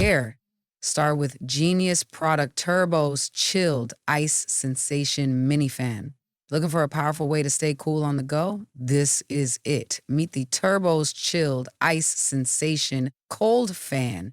care. Start with Genius Product Turbo's Chilled Ice Sensation Mini Fan. Looking for a powerful way to stay cool on the go? This is it. Meet the Turbo's Chilled Ice Sensation Cold Fan,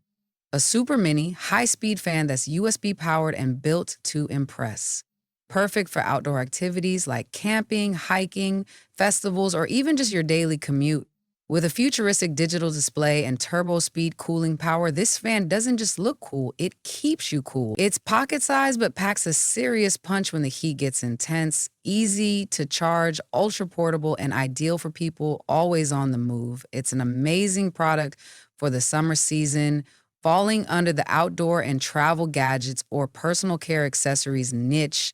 a super mini, high-speed fan that's USB powered and built to impress. Perfect for outdoor activities like camping, hiking, festivals, or even just your daily commute. With a futuristic digital display and turbo speed cooling power, this fan doesn't just look cool, it keeps you cool. It's pocket-sized but packs a serious punch when the heat gets intense, easy to charge, ultra-portable, and ideal for people always on the move. It's an amazing product for the summer season, falling under the outdoor and travel gadgets or personal care accessories niche.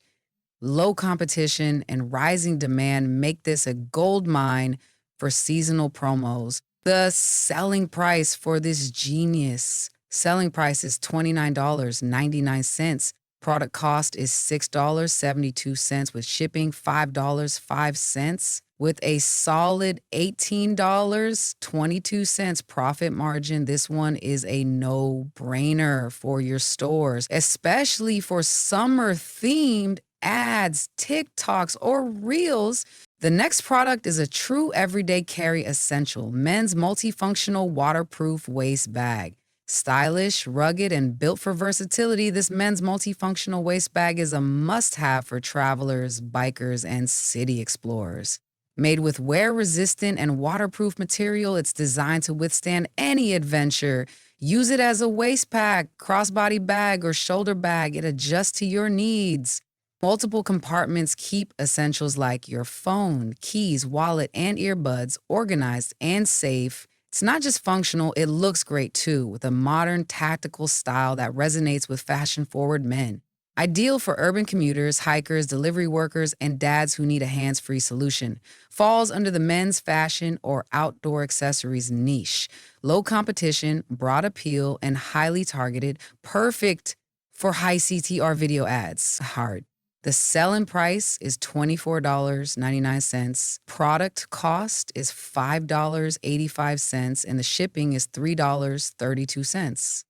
Low competition and rising demand make this a gold mine for seasonal promos. The selling price for this genius. Selling price is $29.99. Product cost is $6.72 with shipping $5.05. With a solid $18.22 profit margin, this one is a no-brainer for your stores, especially for summer-themed ads, TikToks, or Reels. The next product is a true everyday carry essential, men's multifunctional waterproof waist bag. Stylish, rugged, and built for versatility, this men's multifunctional waist bag is a must-have for travelers, bikers, and city explorers. Made with wear-resistant and waterproof material, it's designed to withstand any adventure. Use it as a waist pack, crossbody bag, or shoulder bag. It adjusts to your needs. Multiple compartments keep essentials like your phone, keys, wallet, and earbuds organized and safe. It's not just functional, it looks great too, with a modern, tactical style that resonates with fashion-forward men. Ideal for urban commuters, hikers, delivery workers, and dads who need a hands-free solution. Falls under the men's fashion or outdoor accessories niche. Low competition, broad appeal, and highly targeted. Perfect for high CTR video ads. Hard. The selling price is $24.99. Product cost is $5.85, and the shipping is $3.32.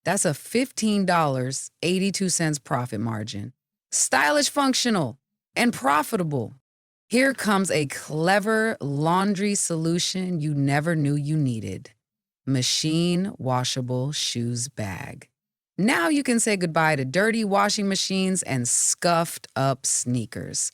That's a $15.82 profit margin. Stylish, functional, and profitable. Here comes a clever laundry solution you never knew you needed. Machine washable shoes bag. Now you can say goodbye to dirty washing machines and scuffed up sneakers.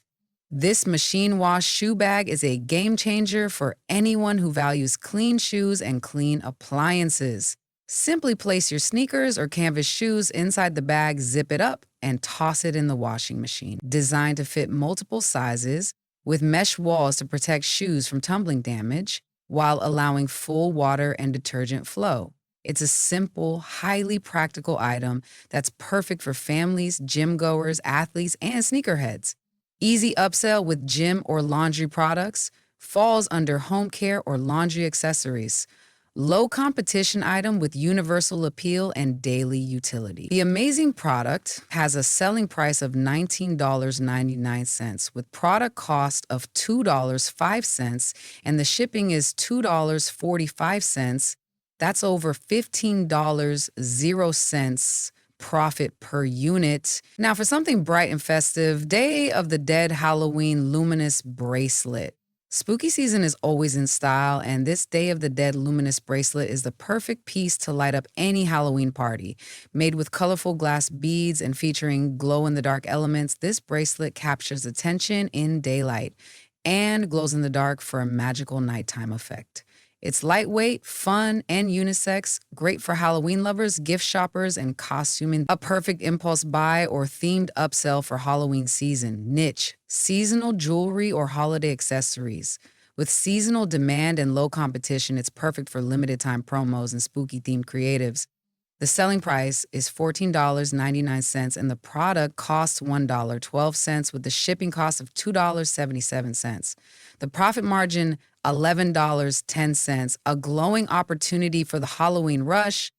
This machine wash shoe bag is a game changer for anyone who values clean shoes and clean appliances. Simply place your sneakers or canvas shoes inside the bag, zip it up, and toss it in the washing machine. Designed to fit multiple sizes, with mesh walls to protect shoes from tumbling damage, while allowing full water and detergent flow. It's a simple, highly practical item that's perfect for families, gym goers, athletes, and sneakerheads. Easy upsell with gym or laundry products. Falls under home care or laundry accessories. Low competition item with universal appeal and daily utility. The amazing product has a selling price of $19.99 with product cost of $2.05, and the shipping is $2.45. That's over $15.00 profit per unit. Now, for something bright and festive, Day of the Dead Halloween Luminous Bracelet. Spooky season is always in style, and this Day of the Dead Luminous Bracelet is the perfect piece to light up any Halloween party. Made with colorful glass beads and featuring glow-in-the-dark elements, this bracelet captures attention in daylight and glows in the dark for a magical nighttime effect. It's lightweight, fun, and unisex, great for Halloween lovers, gift shoppers, and costuming. A perfect impulse buy or themed upsell for Halloween season. Niche, seasonal jewelry or holiday accessories. With seasonal demand and low competition, it's perfect for limited time promos and spooky-themed creatives. The selling price is $14.99, and the product costs $1.12 with the shipping cost of $2.77. The profit margin, $11.10, a glowing opportunity for the Halloween rush.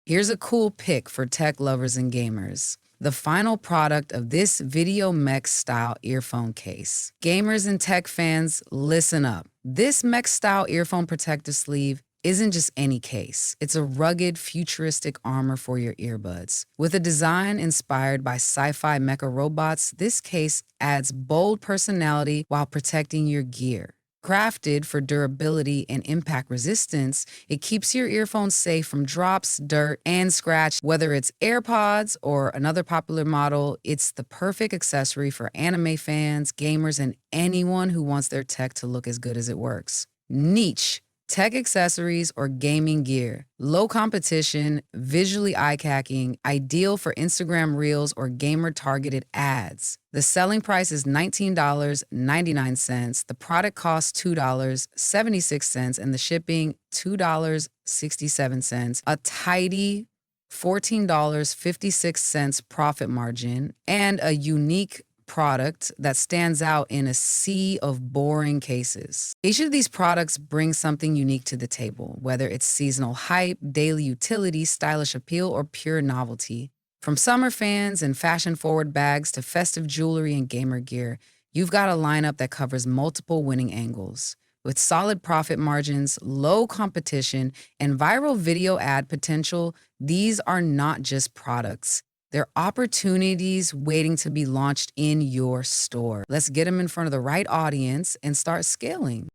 Here's a cool pick for tech lovers and gamers. The final product of this video Mech-Style Earphone Case. Gamers and tech fans, listen up. This Mech-Style Earphone Protector Sleeve isn't just any case. It's a rugged, futuristic armor for your earbuds. With a design inspired by sci-fi mecha robots, this case adds bold personality while protecting your gear. Crafted for durability and impact resistance, it keeps your earphones safe from drops, dirt, and scratch. Whether it's AirPods or another popular model, it's the perfect accessory for anime fans, gamers, and anyone who wants their tech to look as good as it works. Niche. Tech accessories or gaming gear. Low competition, visually eye-catching, ideal for Instagram Reels or gamer-targeted ads. The selling price is $19.99. The product costs $2.76, and the shipping $2.67. A tidy $14.56 profit margin, and a unique product that stands out in a sea of boring cases. Each of these products brings something unique to the table, whether it's seasonal hype, daily utility, stylish appeal, or pure novelty. From summer fans and fashion-forward bags to festive jewelry and gamer gear, you've got a lineup that covers multiple winning angles. With solid profit margins, low competition, and viral video ad potential, these are not just products. They're opportunities waiting to be launched in your store. Let's get them in front of the right audience and start scaling.